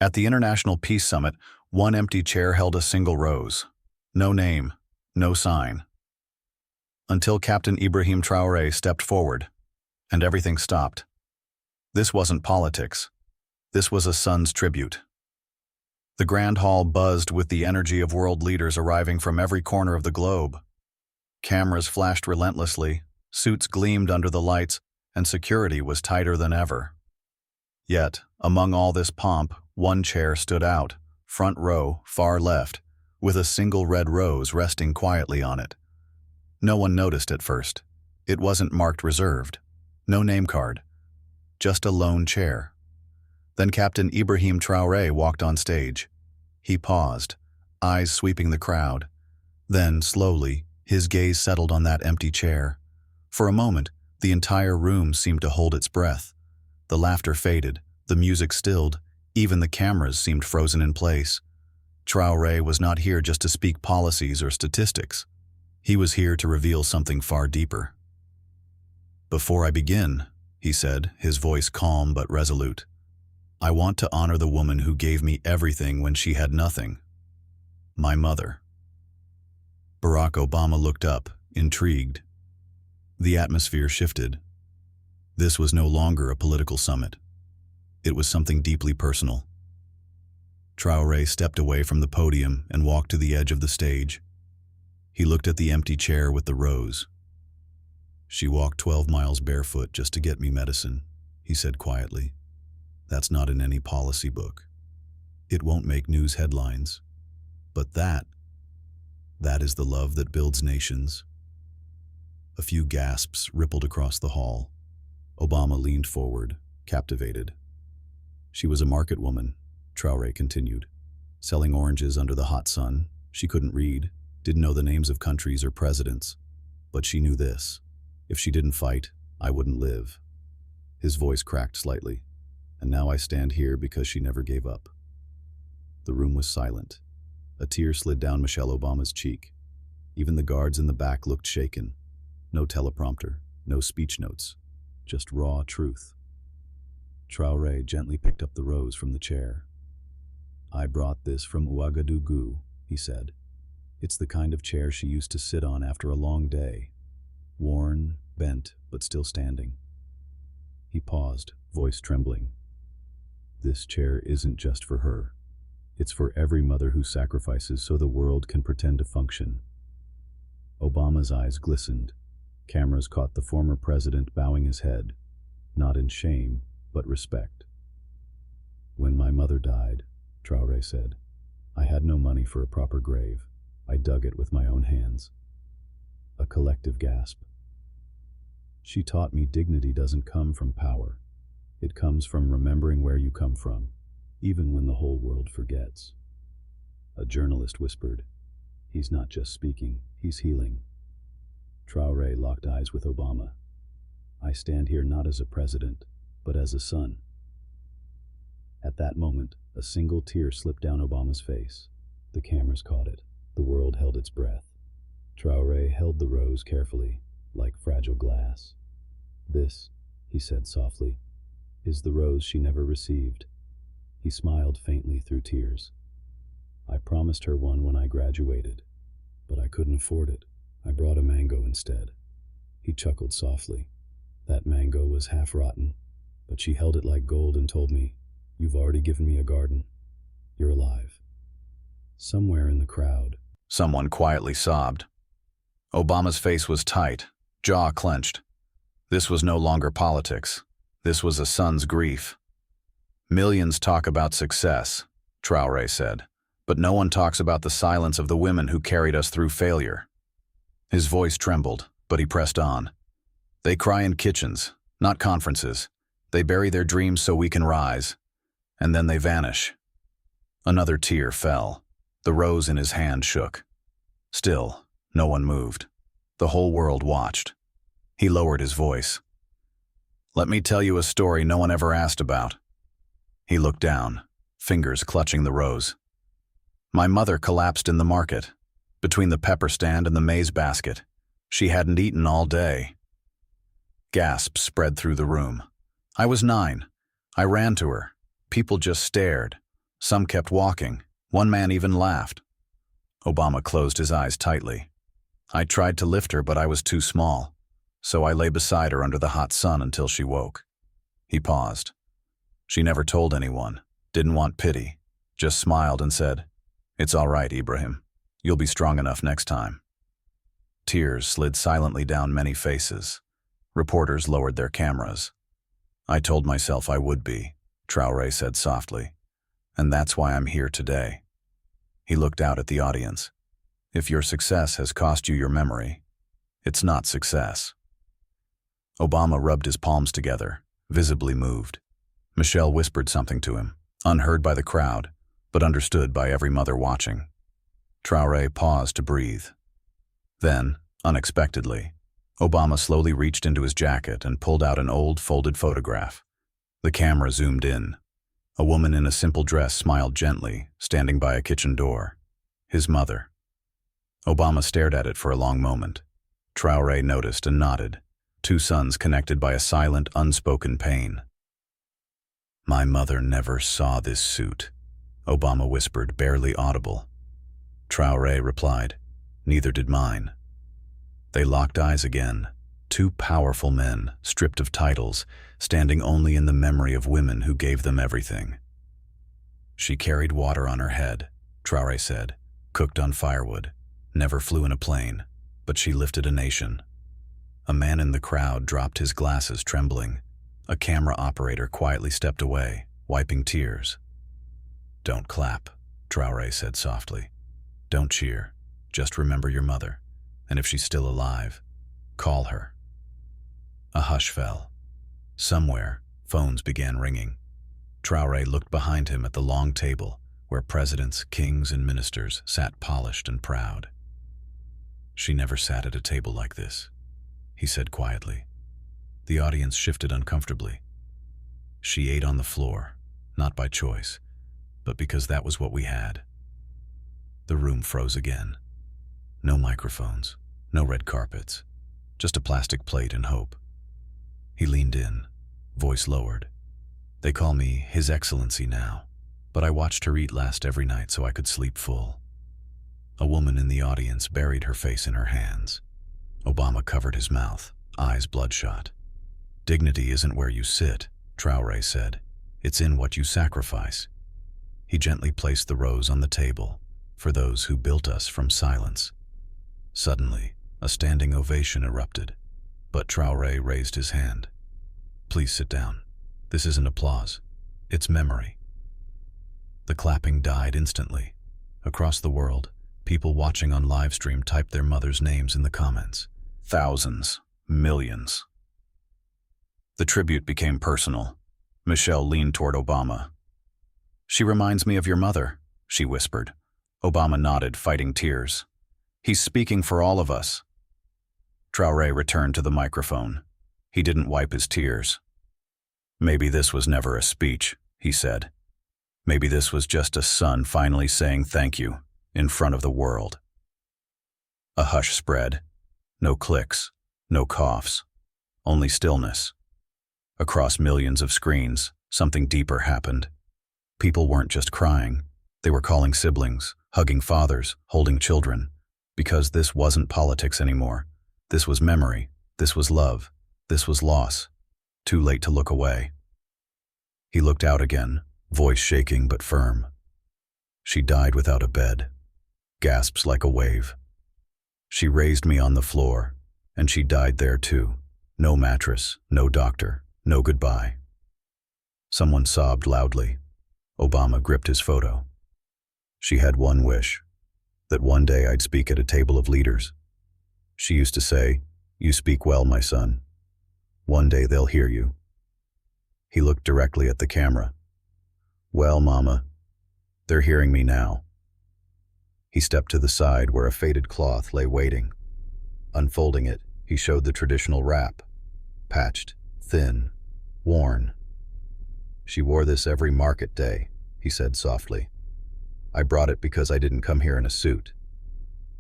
At the International Peace Summit, one empty chair held a single rose. No name, no sign. Until Captain Ibrahim Traoré stepped forward, and everything stopped. This wasn't politics. This was a son's tribute. The Grand Hall buzzed with the energy of world leaders arriving from every corner of the globe. Cameras flashed relentlessly, suits gleamed under the lights, and security was tighter than ever. Yet, among all this pomp, one chair stood out, front row, far left, with a single red rose resting quietly on it. No one noticed at first. It wasn't marked reserved. No name card. Just a lone chair. Then Captain Ibrahim Traoré walked on stage. He paused, eyes sweeping the crowd. Then, slowly, his gaze settled on that empty chair. For a moment, the entire room seemed to hold its breath. The laughter faded, the music stilled, even the cameras seemed frozen in place. Traoré was not here just to speak policies or statistics. He was here to reveal something far deeper. "Before I begin," he said, his voice calm but resolute, "I want to honor the woman who gave me everything when she had nothing. My mother." Barack Obama looked up, intrigued. The atmosphere shifted. This was no longer a political summit. It was something deeply personal. Traoré stepped away from the podium and walked to the edge of the stage. He looked at the empty chair with the rose. "She walked 12 miles barefoot just to get me medicine," he said quietly. "That's not in any policy book. It won't make news headlines. But that is the love that builds nations." A few gasps rippled across the hall. Obama leaned forward, captivated. "She was a market woman," Traoré continued, "selling oranges under the hot sun. She couldn't read, didn't know the names of countries or presidents. But she knew this: if she didn't fight, I wouldn't live." His voice cracked slightly. "And now I stand here because she never gave up." The room was silent. A tear slid down Michelle Obama's cheek. Even the guards in the back looked shaken. No teleprompter, no speech notes, just raw truth. Traoré gently picked up the rose from the chair. "I brought this from Ouagadougou," he said. "It's the kind of chair she used to sit on after a long day. Worn, bent, but still standing." He paused, voice trembling. "This chair isn't just for her. It's for every mother who sacrifices so the world can pretend to function." Obama's eyes glistened. Cameras caught the former president bowing his head, not in shame, but respect. "When my mother died," Traoré said, "I had no money for a proper grave. I dug it with my own hands." A collective gasp. "She taught me dignity doesn't come from power. It comes from remembering where you come from, even when the whole world forgets." A journalist whispered, "He's not just speaking, he's healing." Traoré locked eyes with Obama. "I stand here not as a president, but as a son." At that moment, a single tear slipped down Obama's face. The cameras caught it. The world held its breath. Traoré held the rose carefully, like fragile glass. "This," he said softly, "is the rose she never received." He smiled faintly through tears. "I promised her one when I graduated, but I couldn't afford it. I brought a mango instead." He chuckled softly. "That mango was half rotten, but she held it like gold and told me, 'You've already given me a garden. You're alive.'" Somewhere in the crowd, someone quietly sobbed. Obama's face was tight, jaw clenched. This was no longer politics. This was a son's grief. "Millions talk about success," Traoré said, "but no one talks about the silence of the women who carried us through failure." His voice trembled, but he pressed on. "They cry in kitchens, not conferences. They bury their dreams so we can rise. And then they vanish." Another tear fell. The rose in his hand shook. Still, no one moved. The whole world watched. He lowered his voice. "Let me tell you a story no one ever asked about." He looked down, fingers clutching the rose. "My mother collapsed in the market, between the pepper stand and the maize basket. She hadn't eaten all day." Gasps spread through the room. "I was 9. I ran to her. People just stared. Some kept walking. One man even laughed. Obama closed his eyes tightly. I tried to lift her, but I was too small, so I lay beside her under the hot sun until she woke. He paused. She never told anyone, didn't want pity, just smiled and said, "It's all right, Ibrahim. You'll be strong enough next time." Tears slid silently down many faces. Reporters lowered their cameras. "I told myself I would be," Traoré said softly, "and that's why I'm here today." He looked out at the audience. "If your success has cost you your memory, it's not success." Obama rubbed his palms together, visibly moved. Michelle whispered something to him, unheard by the crowd, but understood by every mother watching. Traoré paused to breathe. Then, unexpectedly, Obama slowly reached into his jacket and pulled out an old, folded photograph. The camera zoomed in. A woman in a simple dress smiled gently, standing by a kitchen door. His mother. Obama stared at it for a long moment. Traoré noticed and nodded. Two sons connected by a silent, unspoken pain. "My mother never saw this suit," Obama whispered, barely audible. Traoré replied, "Neither did mine." They locked eyes again. Two powerful men, stripped of titles, standing only in the memory of women who gave them everything. "She carried water on her head," Traoré said, "cooked on firewood, never flew in a plane, but she lifted a nation." A man in the crowd dropped his glasses, trembling. A camera operator quietly stepped away, wiping tears. "Don't clap," Traoré said softly. "Don't cheer. Just remember your mother, and if she's still alive, call her." A hush fell. Somewhere, phones began ringing. Traoré looked behind him at the long table where presidents, kings, and ministers sat polished and proud. "She never sat at a table like this," he said quietly. The audience shifted uncomfortably. "She ate on the floor, not by choice, but because that was what we had." The room froze again. No microphones, no red carpets, just a plastic plate and hope. He leaned in, voice lowered. "They call me His Excellency now, but I watched her eat last every night so I could sleep full." A woman in the audience buried her face in her hands. Obama covered his mouth, eyes bloodshot. "Dignity isn't where you sit," Traoré said. "It's in what you sacrifice." He gently placed the rose on the table, for those who built us from silence. Suddenly, a standing ovation erupted, but Traoré raised his hand. "Please sit down. This isn't applause. It's memory." The clapping died instantly. Across the world, people watching on livestream typed their mothers' names in the comments. Thousands, millions. The tribute became personal. Michelle leaned toward Obama. "She reminds me of your mother," she whispered. Obama nodded, fighting tears. "He's speaking for all of us." Traoré returned to the microphone. He didn't wipe his tears. "Maybe this was never a speech," he said. "Maybe this was just a son finally saying thank you in front of the world." A hush spread. No clicks, no coughs, only stillness. Across millions of screens, something deeper happened. People weren't just crying. They were calling siblings, hugging fathers, holding children. Because this wasn't politics anymore. This was memory. This was love. This was loss. Too late to look away. He looked out again, voice shaking but firm. "She died without a bed." Gasps like a wave. "She raised me on the floor, and she died there too. No mattress, no doctor, no goodbye." Someone sobbed loudly. Obama gripped his photo. "She had one wish, that one day I'd speak at a table of leaders. She used to say, 'You speak well, my son. One day they'll hear you.'" He looked directly at the camera. "Well, Mama, they're hearing me now." He stepped to the side where a faded cloth lay waiting. Unfolding it, he showed the traditional wrap. Patched, thin, worn. "She wore this every market day," he said softly. "I brought it because I didn't come here in a suit.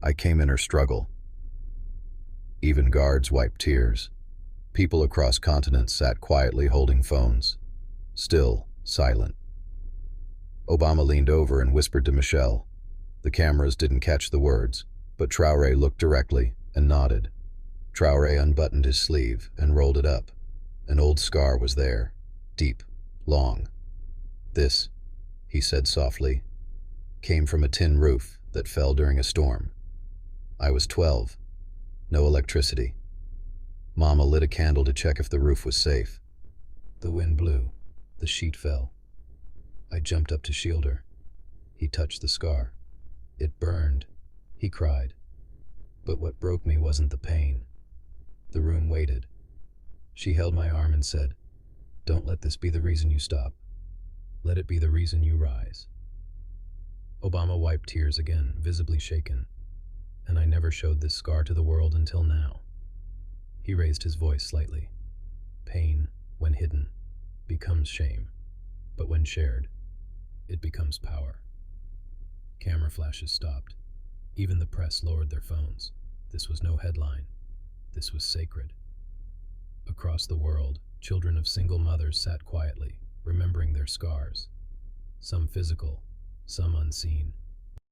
I came in her struggle." Even guards wiped tears. People across continents sat quietly holding phones. Still, silent. Obama leaned over and whispered to Michelle. The cameras didn't catch the words, but Traoré looked directly and nodded. Traoré unbuttoned his sleeve and rolled it up. An old scar was there, deep, long. This, he said softly, came from a tin roof that fell during a storm. I was 12. No electricity. Mama lit a candle to check if the roof was safe. The wind blew. The sheet fell. I jumped up to shield her. He touched the scar. It burned, he cried. But what broke me wasn't the pain. The room waited. She held my arm and said, "Don't let this be the reason you stop. Let it be the reason you rise." Obama wiped tears again, visibly shaken. And I never showed this scar to the world until now. He raised his voice slightly. Pain, when hidden, becomes shame. But when shared, it becomes power. Camera flashes stopped. Even the press lowered their phones. This was no headline. This was sacred. Across the world, children of single mothers sat quietly, remembering their scars. Some physical, some unseen.